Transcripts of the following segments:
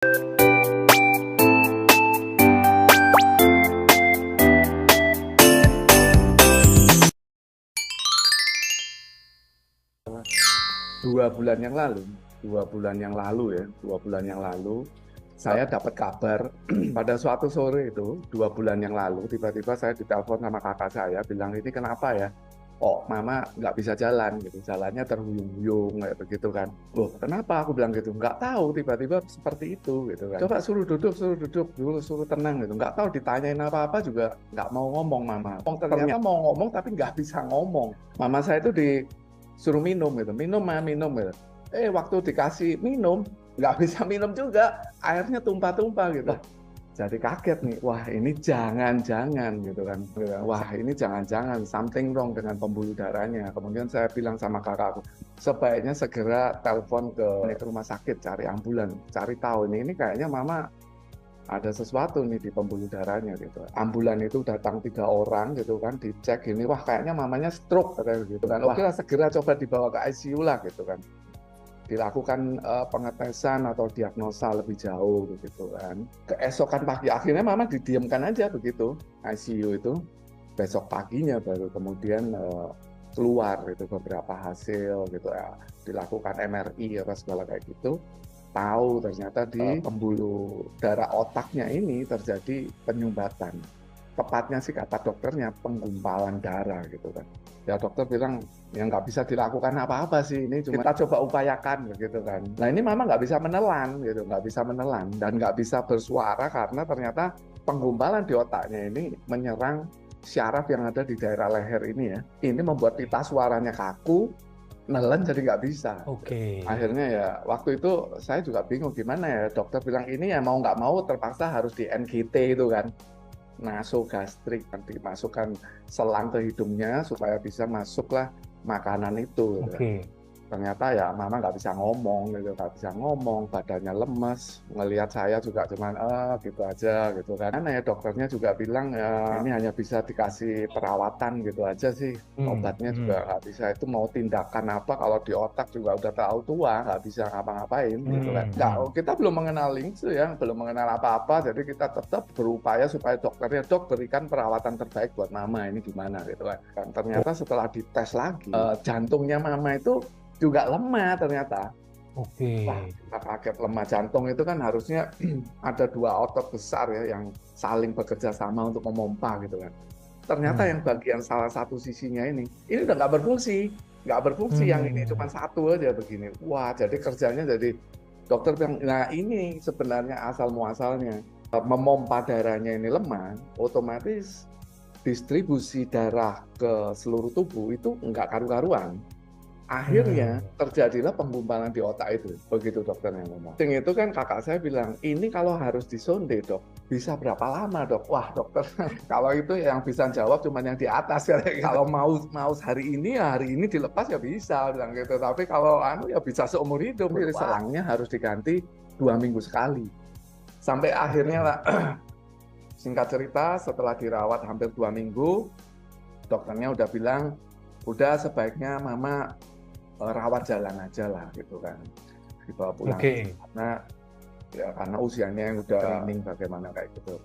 Dua bulan yang lalu, saya dapat kabar pada suatu sore itu, 2 bulan yang lalu, tiba-tiba saya ditelepon sama kakak saya, bilang ini kenapa ya? Oh, mama nggak bisa jalan gitu, jalannya terhuyung-huyung kayak begitu kan. Loh, kenapa? Aku bilang gitu, nggak tahu, tiba-tiba seperti itu gitu kan. Coba suruh duduk dulu, suruh tenang gitu. Nggak tahu ditanyain apa-apa juga nggak mau ngomong mama. Ternyata mau ngomong tapi nggak bisa ngomong. Mama saya itu disuruh minum gitu, minum gitu. Waktu dikasih minum, nggak bisa minum juga, airnya tumpah-tumpah gitu. Jadi kaget nih, wah ini jangan-jangan gitu kan. Wah ini jangan-jangan, something wrong dengan pembuluh darahnya. Kemudian saya bilang sama kakakku, sebaiknya segera telepon ke rumah sakit, cari ambulan, cari tahu ini kayaknya mama ada sesuatu nih di pembuluh darahnya gitu. Ambulan itu datang 3 orang gitu kan, dicek ini, wah kayaknya mamanya stroke katanya gitu kan. Oke lah segera coba dibawa ke ICU lah gitu kan. Dilakukan pengetesan atau diagnosa lebih jauh begitu kan. Keesokan pagi akhirnya mama didiamkan aja begitu ICU itu. Besok paginya baru kemudian keluar itu beberapa hasil gitu ya. Dilakukan MRI apa segala kayak gitu. Tahu ternyata di pembuluh darah otaknya ini terjadi penyumbatan. Tepatnya sih kata dokternya penggumpalan darah gitu kan. Ya dokter bilang ya nggak bisa dilakukan apa-apa sih, ini cuma kita coba upayakan begitu kan. Nah ini mama nggak bisa menelan gitu, nggak bisa menelan dan nggak bisa bersuara karena ternyata penggumpalan di otaknya ini menyerang syaraf yang ada di daerah leher ini ya. Ini membuat pita suaranya kaku, nelen jadi nggak bisa. Oke. Akhirnya ya waktu itu saya juga bingung gimana ya, dokter bilang ini ya mau nggak mau terpaksa harus di NGT itu kan, nasogastrik, nanti masukkan selang ke hidungnya supaya bisa masuklah makanan itu gitu. Oke. Ternyata ya mama nggak bisa ngomong gitu, nggak bisa ngomong, badannya lemes, ngelihat saya juga cuman gitu aja gitu kan. Karena ya dokternya juga bilang ya ini hanya bisa dikasih perawatan gitu aja sih, obatnya juga nggak bisa, itu mau tindakan apa kalau di otak juga udah terlalu tua, nggak bisa ngapa-ngapain gitu kan. Nggak, kita belum mengenal Lingsu ya, belum mengenal apa-apa, jadi kita tetap berupaya supaya dokternya, dok berikan perawatan terbaik buat mama ini gimana gitu kan. Dan ternyata setelah dites lagi, jantungnya mama itu juga lemah ternyata. Oke. Wah, kita kaget. Lemah jantung itu kan harusnya ada 2 otot besar ya yang saling bekerja sama untuk memompa gitu kan. Ternyata yang bagian salah satu sisinya ini udah nggak berfungsi yang ini cuma satu aja begini. Wah, jadi kerjanya jadi dokter bilang, nah ini sebenarnya asal muasalnya. Memompa darahnya ini lemah, otomatis distribusi darah ke seluruh tubuh itu nggak karu-karuan. Akhirnya terjadilah penggumpalan di otak itu, begitu dokternya ngomong. Yang itu kan kakak saya bilang, ini kalau harus disonde dok, bisa berapa lama dok? Wah dokter, kalau itu yang bisa jawab cuma yang di atas. Kalau mau hari ini ya hari ini dilepas ya bisa, bilang gitu. Tapi kalau ya bisa seumur hidup. Selangnya harus diganti 2 minggu sekali. Sampai akhirnya lah, singkat cerita setelah dirawat hampir 2 minggu, dokternya udah bilang, udah sebaiknya mama rawat jalan aja lah gitu kan, dibawa pulang. Karena usianya yang udah training bagaimana kayak gitu.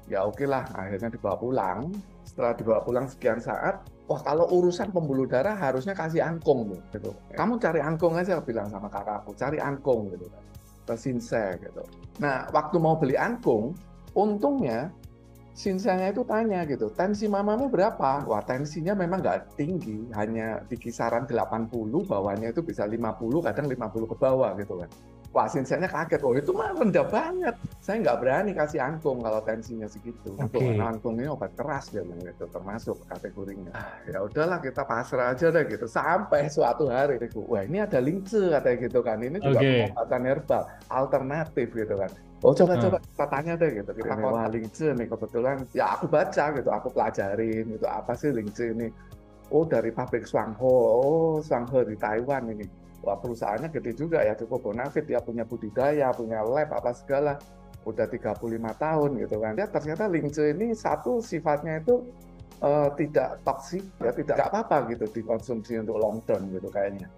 Ya oke lah, akhirnya dibawa pulang. Setelah dibawa pulang sekian saat, wah kalau urusan pembuluh darah harusnya kasih angkung gitu. Kamu cari angkung aja, bilang sama kakakku, cari angkung gitu kan, ke Sinsek gitu. Nah waktu mau beli angkung, untungnya Sinsanya itu tanya gitu, tensi mamamu berapa? Wah tensinya memang nggak tinggi, hanya di kisaran 80, bawahnya itu bisa 50, kadang 50 ke bawah gitu kan. Wah Sinsanya kaget, oh itu mah rendah banget, saya nggak berani kasih angkung kalau tensinya segitu. Karena angkung ini obat keras dia bilang gitu, termasuk kategorinya. Ya udahlah kita pasrah aja deh gitu, sampai suatu hari, wah ini ada Lingce katanya gitu kan, ini juga pengobatan herbal, alternatif gitu kan. Oh coba kita tanya deh gitu, kita wah Lingce nih kebetulan, ya aku baca gitu, aku pelajarin gitu, apa sih Lingce ini? Oh dari pabrik Shuanghe, oh Shuanghe di Taiwan ini. Wah perusahaannya gede juga ya, cukup bonafit, dia punya budidaya, punya lab apa segala, udah 35 tahun gitu kan. Ya ternyata Lingce ini satu sifatnya itu tidak toksik, ya tidak apa-apa gitu dikonsumsi untuk long term gitu kayaknya.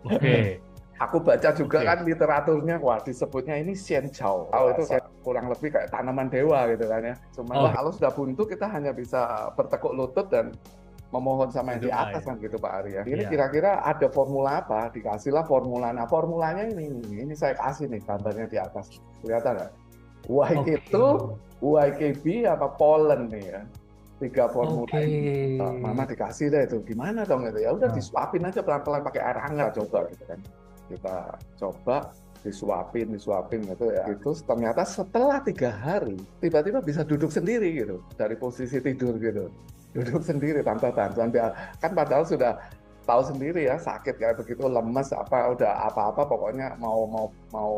Aku baca juga Oke. kan literaturnya, wah disebutnya ini Xian Chao. Tahu itu kurang lebih kayak tanaman dewa gitu kan ya. Cuman Oh, kalau sudah buntu kita hanya bisa bertekuk lutut dan memohon sama yang di berdoa atas ya. kan gitu Pak Arya. Ini Iya. kira-kira ada formula apa? Dikasihlah formula. Nah formulanya ini saya kasih nih gambarnya di atas. Kelihatan nggak? Baik Oke. itu YKB apa pollen nih ya. Tiga formula Oke. ini. Mama dikasih deh itu. Gimana dong itu? Ya udah Nah, disuapin aja pelan-pelan pakai air hangat coba gitu kan. Kita coba disuapin gitu ya. Itu ternyata setelah 3 hari tiba-tiba bisa duduk sendiri gitu dari posisi tidur gitu. Duduk sendiri tanpa bantuan kan padahal sudah tahu sendiri ya sakit kayak begitu lemes apa udah apa-apa pokoknya mau mau mau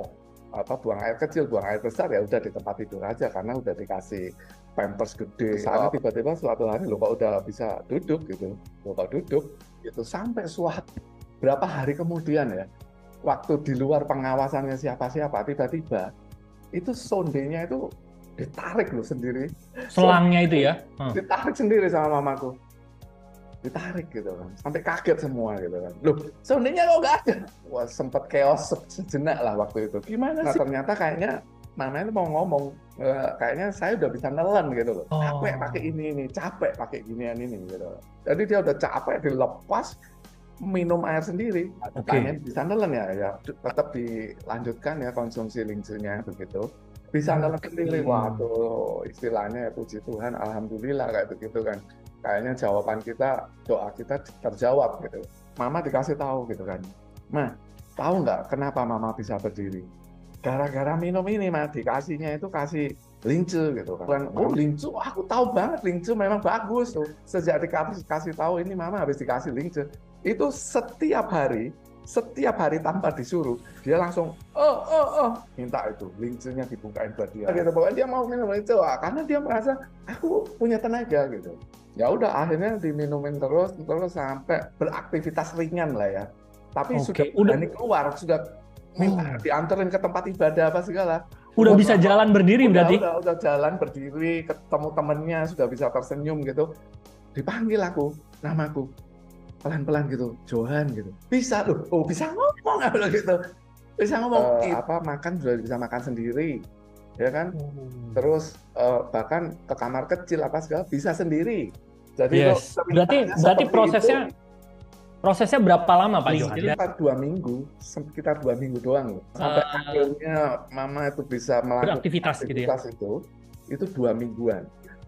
apa buang air kecil buang air besar ya udah di tempat tidur aja karena udah dikasih pampers gede. Sana tiba-tiba suatu hari lo kok udah bisa duduk gitu, lo kok duduk itu sampai suatu berapa hari kemudian ya waktu di luar pengawasannya siapa-siapa tiba-tiba itu sondenya itu ditarik loh sendiri. selangnya itu ya. Ditarik sendiri sama mamaku, ditarik gitu kan sampai kaget semua gitu kan loh sondenya kok nggak ada. Wah sempet chaos sejenak lah waktu itu gimana sih. Nah ternyata kayaknya mama itu mau ngomong kayaknya saya udah bisa nelen gitu loh, capek pakai Oh, ini capek pakai ginian ini gitu. Jadi dia udah capek dilepas minum air sendiri. Tanya oke. bisa nelen ya tetap dilanjutkan ya konsumsi lingsunya begitu. Bisa nelen Oke. sendiri. Waduh, istilahnya puji Tuhan, alhamdulillah kayak begitu kan. Kayaknya jawaban kita, doa kita terjawab gitu. Mama dikasih tahu gitu kan. Ma, tahu nggak kenapa Mama bisa berdiri? Gara-gara minum ini, Ma. Dikasihnya itu kasih lince gitu kan. Oh, lince, aku tahu banget lince memang bagus tuh. Sejak dikasih tahu ini Mama habis dikasih lince, itu setiap hari tanpa disuruh dia langsung minta itu lincenya dibukain buat dia gitu pokoknya dia mau minum itu karena dia merasa aku punya tenaga gitu. Ya udah akhirnya diminumin terus sampai beraktivitas ringan lah ya, tapi sudah Oke. Udah. berani keluar, sudah minta Oh. dianterin ke tempat ibadah apa segala. Udah Wah, bisa jalan berdiri udah berarti? udah udah jalan berdiri ketemu temennya sudah bisa tersenyum gitu. Dipanggil aku namaku pelan-pelan gitu, Johan gitu. Bisa loh, oh bisa ngomong apa gitu. Bisa ngomong apa makan sudah bisa makan sendiri, ya kan? Oh. Terus bahkan ke kamar kecil apa segala bisa sendiri. Jadi kalau Yes. Berarti ceritanya berarti seperti itu, prosesnya berapa lama Pak Johan? jadi sekitar 2 minggu doang loh. Sampai akhirnya mama itu bisa melakukan Beraktivitas gitu ya. aktivitas itu 2 mingguan.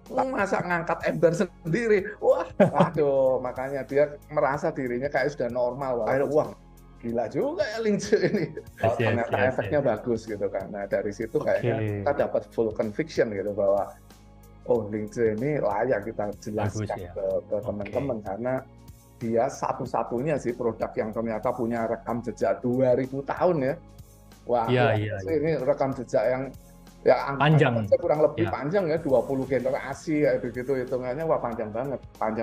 Masa ngangkat ember sendiri, wah, waduh, makanya dia merasa dirinya kayak sudah normal. Wah, gila juga ya lince ini. Ternyata efeknya bagus gitu kan. Nah dari situ kayaknya kita dapat full conviction gitu bahwa oh lince ini layak kita jelaskan Bagus ya. ke teman-teman karena dia satu-satunya sih produk yang ternyata punya rekam jejak 2000 tahun ya. Wah, Iya, luar iya, biasa. iya. Ini rekam jejak yang ya Panjang. angka kurang lebih Ya. panjang ya 20 generasi kayak begitu hitungannya. Wah panjang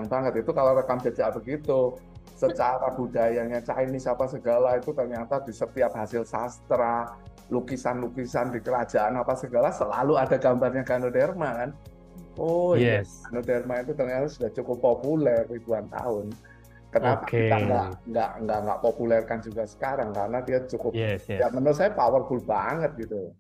banget itu kalau rekam jejak begitu secara budayanya Chinese apa segala itu ternyata di setiap hasil sastra lukisan-lukisan di kerajaan apa segala selalu ada gambarnya Ganoderma kan. Oh iya, Yes. Ganoderma itu ternyata sudah cukup populer ribuan tahun. Kenapa Oke. kita nggak populerkan juga sekarang karena dia cukup Yes, ya yes. menurut saya powerful banget gitu.